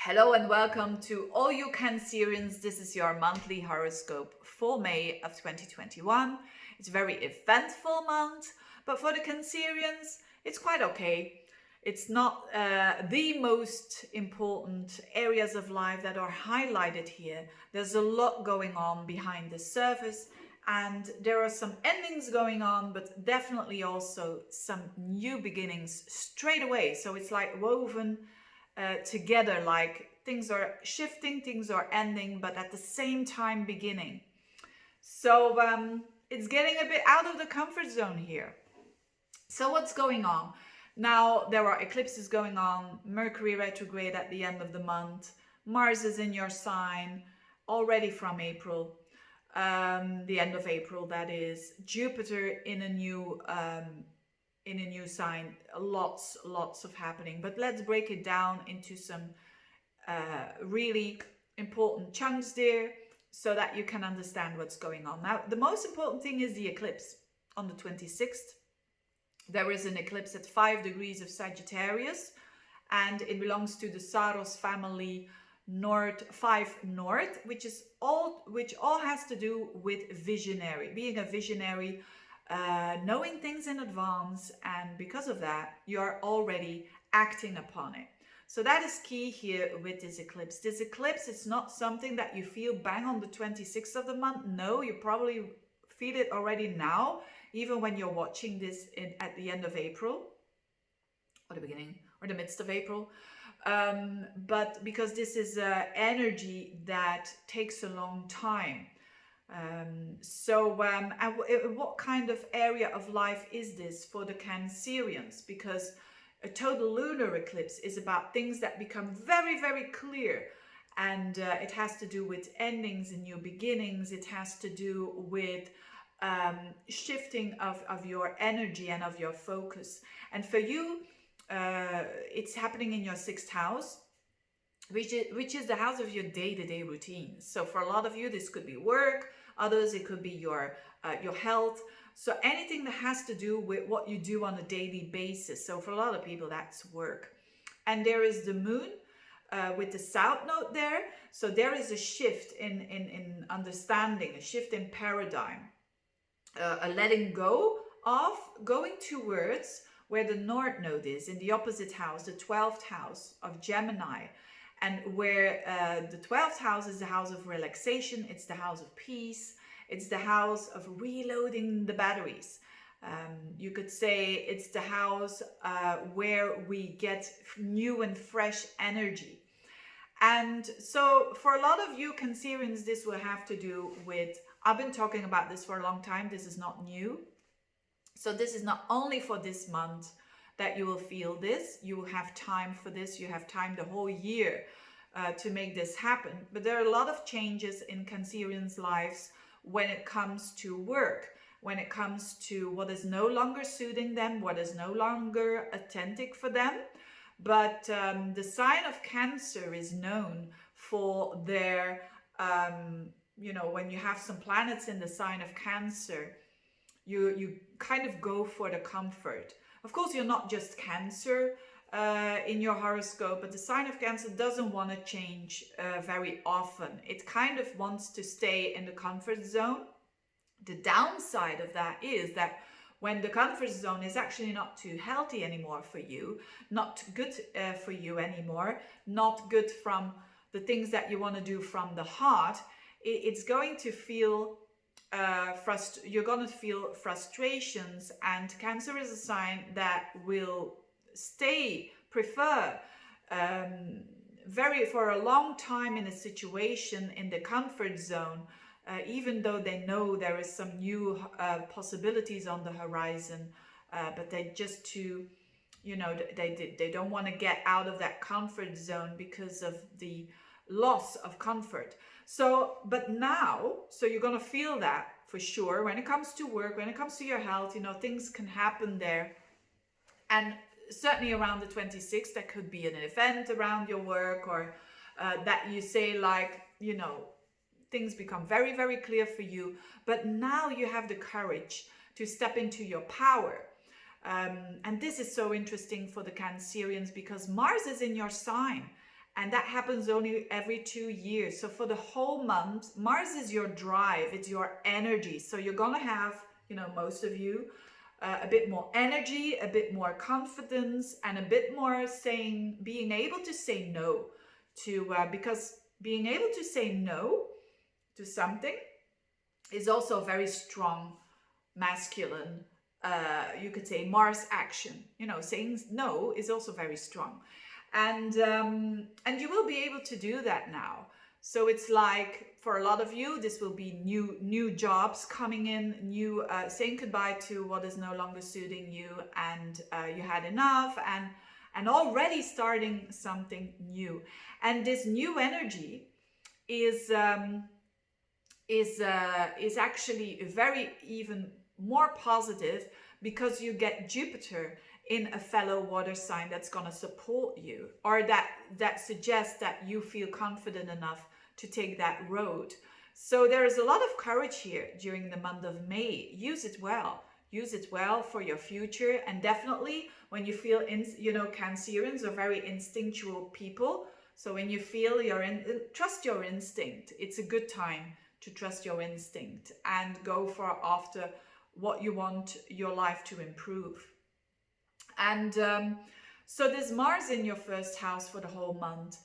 Hello and welcome to all you Cancerians. This is your monthly horoscope for May of 2021. It's a very eventful month, but for the Cancerians, it's quite okay. It's not the most important areas of life that are highlighted here. There's a lot going on behind the surface, and there are some endings going on, but definitely also some new beginnings straight away. So it's like woven together, like things are shifting, things are ending, but at the same time beginning. So it's getting a bit out of the comfort zone here. So what's going on? Now there are eclipses going on, Mercury retrograde at the end of the month, Mars is in your sign already from April, the end of April that is, Jupiter in a new sign. Lots of happening, but let's break it down into some really important chunks there so that you can understand what's going on. Now the most important thing is the eclipse on the 26th. There is an eclipse at 5 degrees of Sagittarius, and it belongs to the Saros family North 5 North, which all has to do with visionary, being a visionary, knowing things in advance, and because of that, you're already acting upon it. So that is key here with this eclipse. This eclipse is not something that you feel bang on the 26th of the month. No, you probably feel it already now, even when you're watching this at the end of April, or the beginning, or the midst of April. But because this is energy that takes a long time. And what kind of area of life is this for the Cancerians? Because a total lunar eclipse is about things that become very, very clear. And it has to do with endings and new beginnings. It has to do with shifting of your energy and of your focus. And for you, it's happening in your 6th house, which is the house of your day-to-day routines. So for a lot of you, this could be work. Others, it could be your health. So anything that has to do with what you do on a daily basis. So for a lot of people, that's work. And there is the moon with the south node there. So there is a shift in understanding, a shift in paradigm, a letting go of going towards where the north node is, in the opposite house, the 12th house of Gemini. And where the 12th house is the house of relaxation, it's the house of peace, it's the house of reloading the batteries. You could say it's the house where we get new and fresh energy. And so for a lot of you Cancerians, this will have to do with, I've been talking about this for a long time, this is not new. So this is not only for this month that you will feel this. You will have time for this. You have time the whole year to make this happen. But there are a lot of changes in Cancerians' lives when it comes to work, when it comes to what is no longer suiting them, what is no longer authentic for them. But the sign of Cancer is known for their, when you have some planets in the sign of Cancer, you kind of go for the comfort. Of course, you're not just Cancer in your horoscope, but the sign of Cancer doesn't want to change very often. It kind of wants to stay in the comfort zone. The downside of that is that when the comfort zone is actually not too healthy anymore for you, not good for you anymore, not good from the things that you want to do from the heart, it's going to feel you're going to feel frustrations, and Cancer is a sign that will prefer for a long time in a situation in the comfort zone, even though they know there is some new possibilities on the horizon, but they just they don't want to get out of that comfort zone because of the loss of comfort. So you're going to feel that for sure when it comes to work, when it comes to your health, things can happen there. And certainly around the 26th, there could be an event around your work, or that you say, like, things become very, very clear for you. But now you have the courage to step into your power. And this is so interesting for the Cancerians because Mars is in your sign. And that happens only every 2 years. So for the whole month, Mars is your drive, it's your energy. So you're gonna have, you know, most of you, a bit more energy, a bit more confidence, and a bit more being able to say no to, because being able to say no to something is also a very strong masculine, you could say Mars action. You know, saying no is also very strong, and you will be able to do that now. So it's like, for a lot of you, this will be new jobs coming in, new saying goodbye to what is no longer suiting you, and you had enough, and already starting something new. And this new energy is actually very even more positive, because you get Jupiter in a fellow water sign that's going to support you, or that suggests that you feel confident enough to take that road. So there is a lot of courage here during the month of May. Use it well. Use it well for your future. And definitely when you feel, you know, Cancerians are very instinctual people. So when you feel trust your instinct. It's a good time to trust your instinct and go for after what you want your life to improve. And so there's Mars in your first house for the whole month,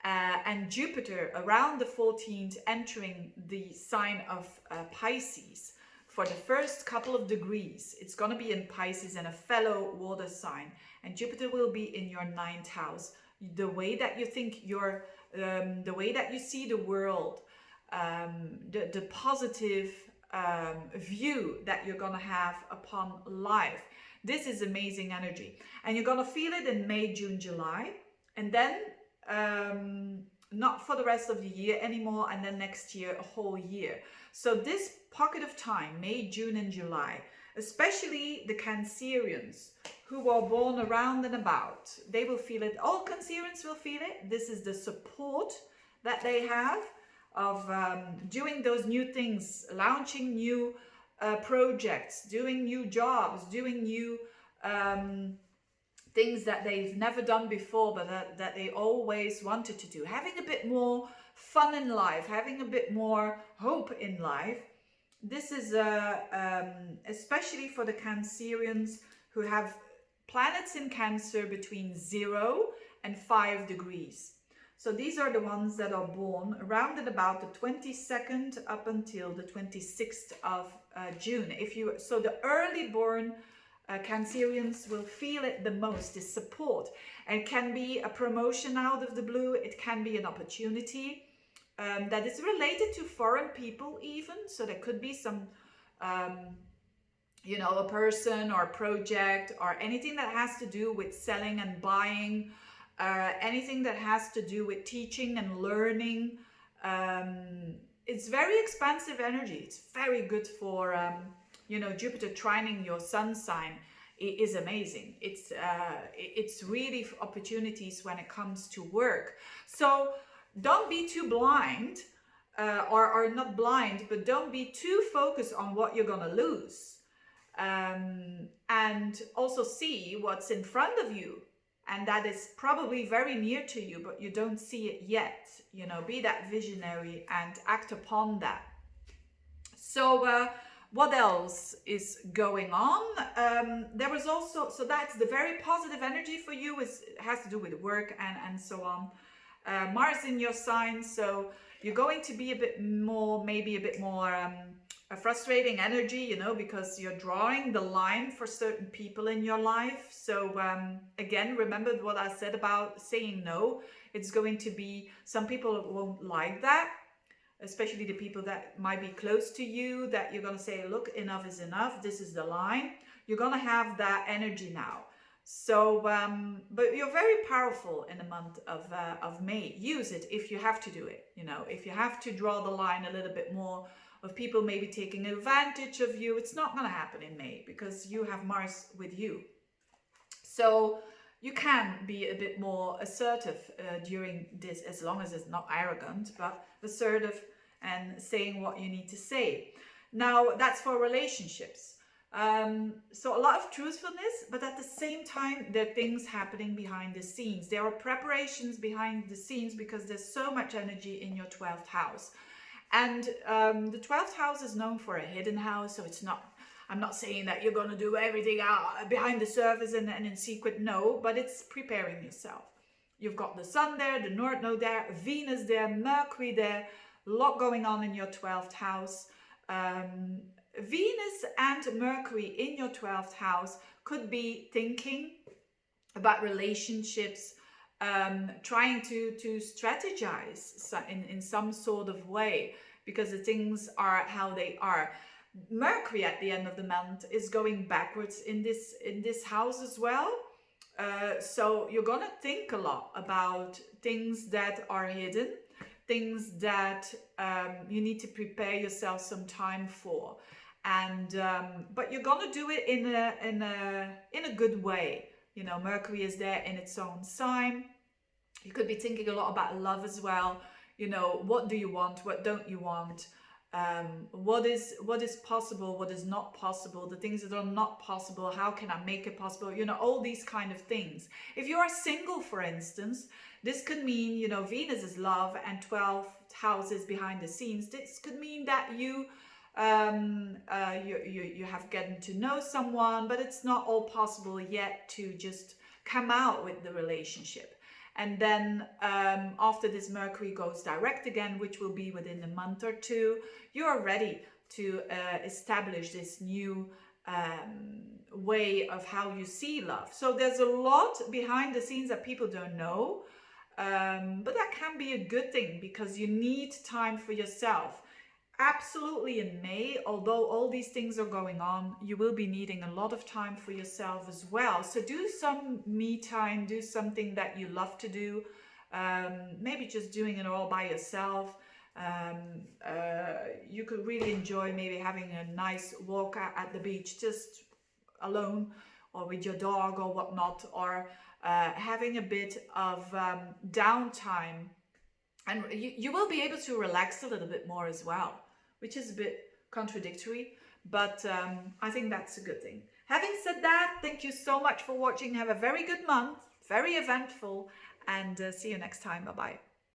and Jupiter around the 14th entering the sign of Pisces for the first couple of degrees. It's going to be in Pisces and a fellow water sign, and Jupiter will be in your 9th house. The way that you think, the way that you see the world, the positive view that you're going to have upon life. This is amazing energy, and you're going to feel it in May, June, July, and then not for the rest of the year anymore, and then next year a whole year. So this pocket of time, May, June and July, especially the Cancerians who are born around and about, they will feel it. All Cancerians will feel it. This is the support that they have of doing those new things, launching new projects, doing new jobs, doing new things that they've never done before, but that they always wanted to do. Having a bit more fun in life, having a bit more hope in life. This is especially for the Cancerians who have planets in Cancer between 0 and 5 degrees. So these are the ones that are born around and about the 22nd up until the 26th of June. So the early born Cancerians will feel it the most, this support. And it can be a promotion out of the blue. It can be an opportunity that is related to foreign people even. So there could be some, you know, a person or a project or anything that has to do with selling and buying, anything that has to do with teaching and learning. It's very expansive energy. It's very good for, you know, Jupiter trining your sun sign is amazing. It's really opportunities when it comes to work. So don't be too blind, or not blind, but don't be too focused on what you're gonna lose. And also see what's in front of you. And that is probably very near to you, but you don't see it yet. You know, be that visionary and act upon that. So what else is going on? There was also, so that's the very positive energy for you, has to do with work and so on. Mars in your sign, so you're going to be a bit more, maybe a bit more a frustrating energy, you know, because you're drawing the line for certain people in your life. So again, remember what I said about saying no. It's going to be, some people won't like that, especially the people that might be close to you, that you're going to say, look, enough is enough. This is the line. You're going to have that energy now. So, but you're very powerful in the month of May. Use it if you have to do it. You know, if you have to draw the line a little bit more of people maybe taking advantage of you, it's not going to happen in May because you have Mars with you. So you can be a bit more assertive during this, as long as it's not arrogant, but assertive and saying what you need to say. Now, that's for relationships. So a lot of truthfulness, but at the same time, there are things happening behind the scenes. There are preparations behind the scenes because there's so much energy in your 12th house. And the 12th house is known for a hidden house, so it's not, I'm not saying that you're going to do everything out behind the surface and in secret, no, but it's preparing yourself. You've got the sun there, the North Node there, Venus there, Mercury there, a lot going on in your 12th house. Venus and Mercury in your 12th house could be thinking about relationships, trying to strategize in some sort of way, because the things are how they are. Mercury at the end of the month is going backwards in this house as well. So you're gonna think a lot about things that are hidden, things that you need to prepare yourself some time for, and but you're gonna do it in a good way. You know, Mercury is there in its own sign. You could be thinking a lot about love as well. You know, what do you want? What don't you want? What is possible? What is not possible? The things that are not possible, how can I make it possible? You know, all these kind of things. If you are single, for instance, this could mean, you know, Venus is love and 12 houses behind the scenes. This could mean that you have gotten to know someone, but it's not all possible yet to just come out with the relationship. And then after this Mercury goes direct again, which will be within a month or two, you're ready to establish this new way of how you see love. So there's a lot behind the scenes that people don't know, but that can be a good thing because you need time for yourself. Absolutely, in May, although all these things are going on, you will be needing a lot of time for yourself as well. So do some me time, do something that you love to do, maybe just doing it all by yourself. You could really enjoy maybe having a nice walk at the beach just alone or with your dog or whatnot, or having a bit of downtime. And you will be able to relax a little bit more as well, which is a bit contradictory, but I think that's a good thing. Having said that, thank you so much for watching. Have a very good month, very eventful, and see you next time. Bye-bye.